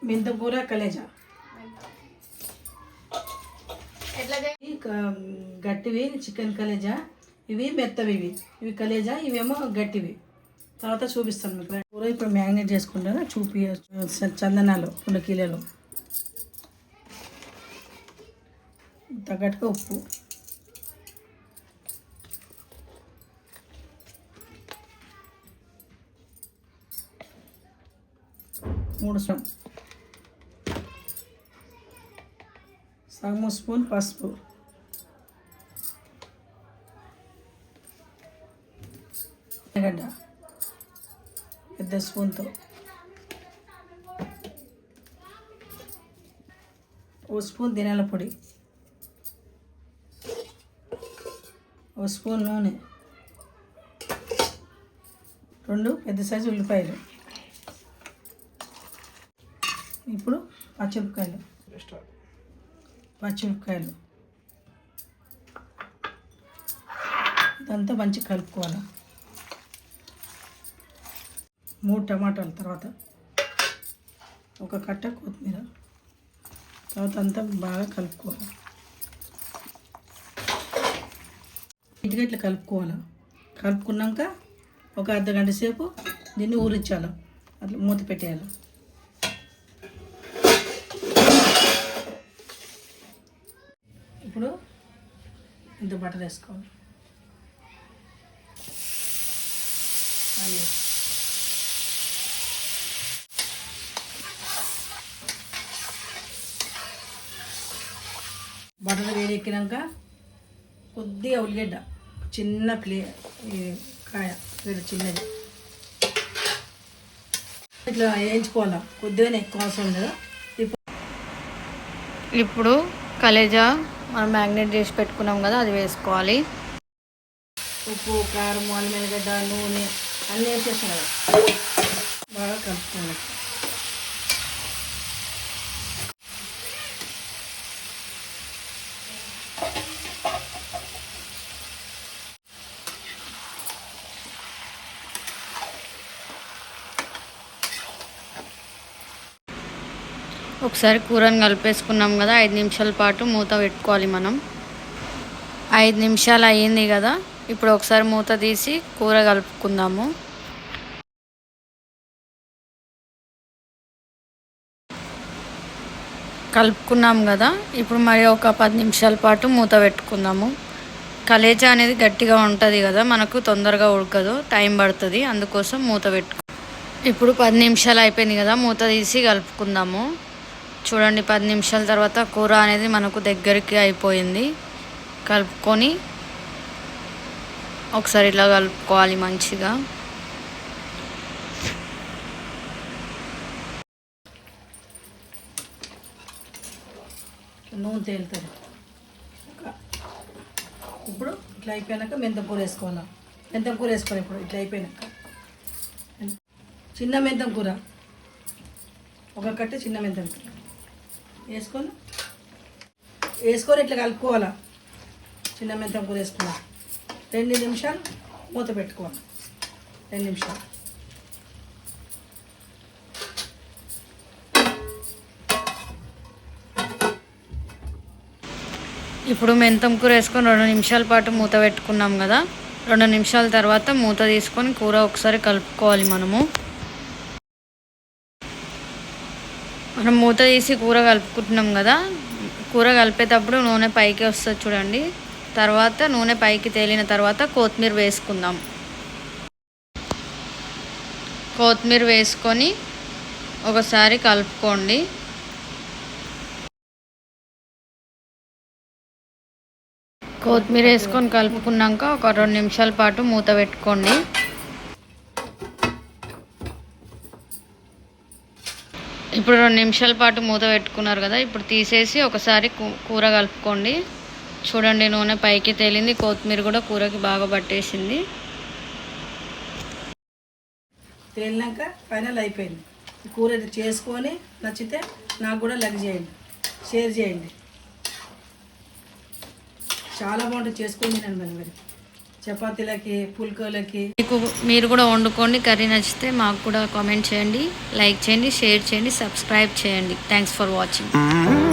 మెంతకూర Khaleja గట్టివి chicken Khaleja, ఇవి మెత్తవి, ఇవి కలేజా, ఇవేమో గట్టివి. తర్వాత చూపిస్తాను మీకు. కూర ఇప్పుడు మ్యారినేట్ చేసుకుంటాను, చందనాలు 2 కిలోలు, తగ్గట్టుగా ఉప్పు, సగం స్పూన్ పసుపు, గడ్డ పెద్ద స్పూన్తో, 1 స్పూన్ ధనియాల పొడి, 1 స్పూన్ నూనె, 2 పెద్ద సైజు ఉల్లిపాయలు, ఇప్పుడు పచ్చిమిరపకాయలు ఇదంతా మంచిగా కలుపుకోవాలి. 3 టమాటాలు, తర్వాత 1 కట్ట కొత్తిమీర, తర్వాత అంతా బాగా కలుపుకోవాలి. ఇటుగా ఇట్లా కలుపుకోవాలి. కలుపుకున్నాక ఒక అర్ధగంట సేపు దీన్ని ఊరించాలి, అట్లా మూత పెట్టేయాలి. ఇప్పుడు ఇంత బటర్ వేసుకోవాలి. బటర్ వేడెక్కినాక కొద్దిగా ఉల్లిగడ్డ, చిన్న కాయ చిన్నది ఇట్లా వేయించుకోవాలి. కొద్దిగానే ఎక్కువ అవసరం లేదు. ఇప్పుడు కలేజా మనం మ్యాగ్నేట్ చేసి పెట్టుకున్నాం కదా, అది వేసుకోవాలి. ఉప్పు, కారం, అల్లం వెల్లిగడ్డ, నూనె అన్నీ వేసేసాం కదా, బాగా కలుపుకోవాలి. ఒకసారి కూరని కలిపేసుకున్నాం కదా, 5 నిమిషాల పాటు మూత పెట్టుకోవాలి మనం. 5 నిమిషాలు అయ్యింది కదా, ఇప్పుడు ఒకసారి మూత తీసి కూర కలుపుకుందాము. కలుపుకున్నాం కదా, ఇప్పుడు మరి ఒక 10 నిమిషాల పాటు మూత పెట్టుకుందాము. కలేజా అనేది గట్టిగా ఉంటుంది కదా, మనకు తొందరగా ఉడకదు, టైం పడుతుంది, అందుకోసం మూత పెట్టుకో. ఇప్పుడు 10 నిమిషాలు అయిపోయింది కదా, మూత తీసి కలుపుకుందాము. చూడండి, 10 నిమిషాల తర్వాత కూర అనేది మనకు దగ్గరికి అయిపోయింది. కలుపుకొని ఒకసారి ఇలా కలుపుకోవాలి మంచిగా. నూనె తేలుతుంది. ఇప్పుడు ఇట్లా అయిపోయాక మెంతం కూర వేసుకోవాలి. మెంతం కూర వేసుకోవాలి. ఇప్పుడు ఇట్లా అయిపోయాక చిన్న మెంతం కూర, 1 కట్ట చిన్న మెంతం కూర వేసుకొని ఇట్లా కలుపుకోవాలి. చిన్న మెంతం కూర వేసుకున్నా 2 నిమిషాలు మూత పెట్టుకోవాలి. 2 నిమిషాలు. ఇప్పుడు మెంతం కూర వేసుకొని 2 నిమిషాల పాటు మూత పెట్టుకున్నాం కదా, 2 నిమిషాల తర్వాత మూత తీసుకొని కూర ఒకసారి కలుపుకోవాలి. మనం మూత తీసి కూర కలుపుకుంటున్నాం కదా, కూర కలిపేటప్పుడు నూనె పైకి వస్తుంది చూడండి. తర్వాత నూనె పైకి తేలిన తర్వాత కొత్తిమీర వేసుకుందాం. కొత్తిమీర వేసుకొని ఒకసారి కలుపుకోండి. కొత్తిమీర వేసుకొని కలుపుకున్నాక ఒక 2 నిమిషాల పాటు మూత పెట్టుకోండి. ఇప్పుడు 2 నిమిషాల పాటు మూత పెట్టుకున్నారు కదా, ఇప్పుడు తీసేసి ఒకసారి కూర కలుపుకోండి. చూడండి, నూనె పైకి తేలింది, కొత్తిమీర కూడా కూరకి బాగా పట్టేసింది. తేలినాక ఫైనల్ అయిపోయింది. కూర చేసుకొని నచ్చితే నాకు కూడా లైక్ చేయండి, షేర్ చేయండి. చాలా బాగుంటుంది, చేసుకొని తినండి మరి. చపాతీలకి పుల్కోలకి. మీరు కూడా వండుకోండి. కర్రీ నచ్చితే మాకు కూడా కామెంట్ చేయండి, లైక్ చేయండి, షేర్ చేయండి, సబ్స్క్రైబ్ చేయండి. Thanks for watching.